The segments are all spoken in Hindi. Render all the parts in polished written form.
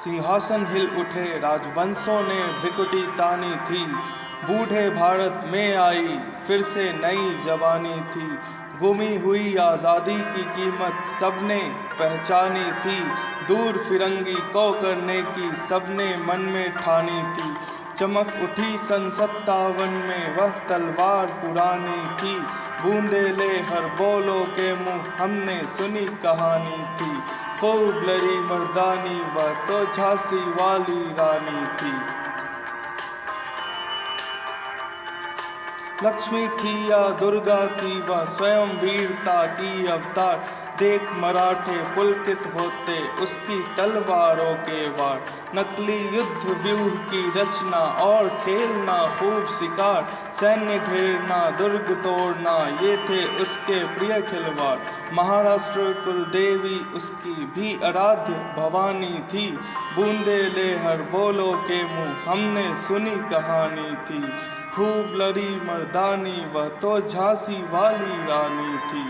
सिंहासन हिल उठे, राजवंशों ने भ्रिकुटी तानी थी। बूढ़े भारत में आई फिर से नई जवानी थी। गुमी हुई आज़ादी की कीमत सबने पहचानी थी। दूर फिरंगी को करने की सबने मन में ठानी थी। चमक उठी सन 57 में वह तलवार पुरानी थी। बूंदे ले हर बोलो के मुँह हमने सुनी कहानी थी। खूब लड़ी मर्दानी वह तो झांसी वाली रानी थी। लक्ष्मी थी या दुर्गा थी वह स्वयं वीरता की अवतार। देख मराठे पुलकित होते उसकी तलवारों के वार। नकली युद्ध व्यूह की रचना और खेलना खूब शिकार। सैन्य घेरना दुर्ग तोड़ना ये थे उसके प्रिय खिलवाड़। महाराष्ट्र कुल देवी उसकी भी आराध्य भवानी थी। बूंदे ले हर बोलो के मुँह हमने सुनी कहानी थी। खूब लड़ी मर्दानी वह तो झांसी वाली रानी थी।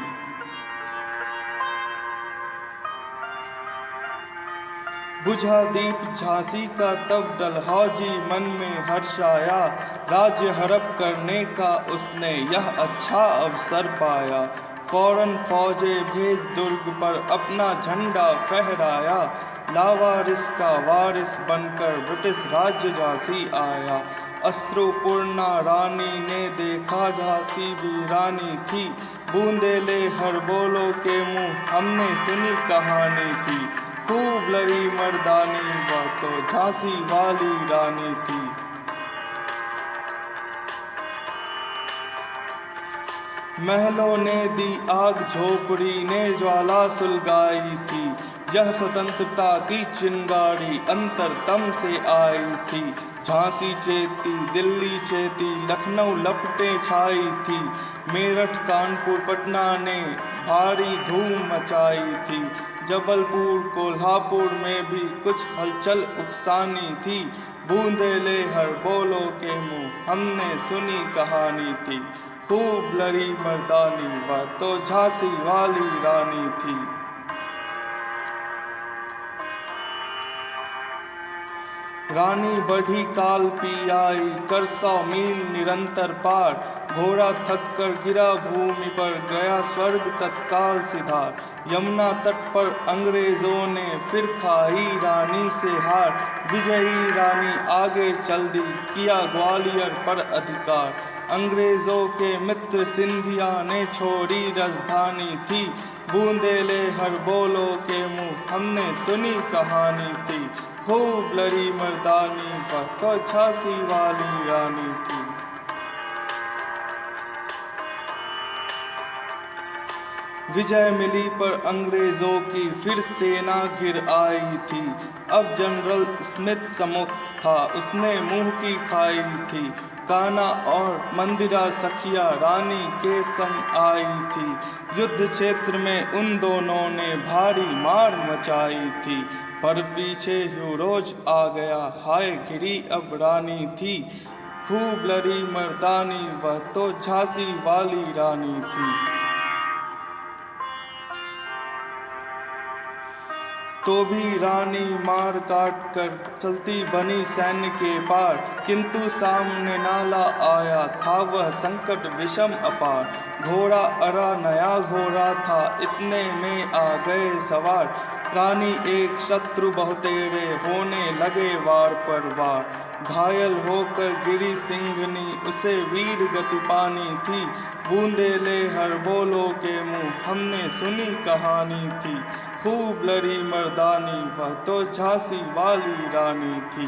बुझा दीप झांसी का तब डलहौजी मन में हर्ष आया। राज्य हड़प करने का उसने यह अच्छा अवसर पाया। फौरन फौजे भेज दुर्ग पर अपना झंडा फहराया। लावारिस का वारिस बनकर ब्रिटिश राज्य झांसी आया। अश्रुपूर्णा रानी ने देखा झांसी वीरानी थी। बूंदे ले हर बोलो के मुँह हमने सुनी कहानी थी। खूब लड़ी मर्दानी वह तो झांसी वाली रानी थी। महलों ने दी आग, झोपड़ी ने ज्वाला सुलगाई थी। यह स्वतंत्रता की चिंगारी अंतरतम से आई थी। झांसी चेती, दिल्ली चेती, लखनऊ लपटें छाई थी। मेरठ कानपुर पटना ने भारी धूम मचाई थी। जबलपुर कोल्हापुर में भी कुछ हलचल उकसानी थी। बूंदे ले हर बोलो के मुँह हमने सुनी कहानी थी। खूब लड़ी मर्दानी वह तो झांसी वाली रानी थी। रानी बढ़ी काल पी आई कर 100 मील निरंतर पार। घोड़ा थक कर गिरा भूमि पर गया स्वर्ग तत्काल सिधार। यमुना तट पर अंग्रेजों ने फिर खाई रानी से हार। विजयी रानी आगे चल दी किया ग्वालियर पर अधिकार। अंग्रेजों के मित्र सिंधिया ने छोड़ी राजधानी थी। बूंदे ले हर बोलो के मुँह हमने सुनी कहानी थी। खूब लड़ी मर्दानी वह तो झांसी वाली रानी थी। विजय मिली पर अंग्रेजों की फिर सेना घिर आई थी। अब जनरल स्मिथ सम्मुख था उसने मुंह की खाई थी। कान्हा और मंदिरा सखिया रानी के संग आई थी। युद्ध क्षेत्र में उन दोनों ने भारी मार मचाई थी। पर पीछे यूरोज आ गया हाय गिरी अब रानी थी। खूब लड़ी मर्दानी वह तो झांसी वाली रानी थी। तो भी रानी मार काट कर चलती बनी सैन्य के पार। किंतु सामने नाला आया था वह संकट विषम अपार। घोड़ा अरा नया घोड़ा था इतने में आ गए सवार। रानी एक शत्रु बहुतेरे होने लगे वार पर वार। घायल होकर गिरी सिंघनी उसे वीर गति पानी थी। बूंदे ले हर बोलो के मुँह हमने सुनी कहानी थी। खूब लड़ी मर्दानी वह तो झांसी वाली रानी थी।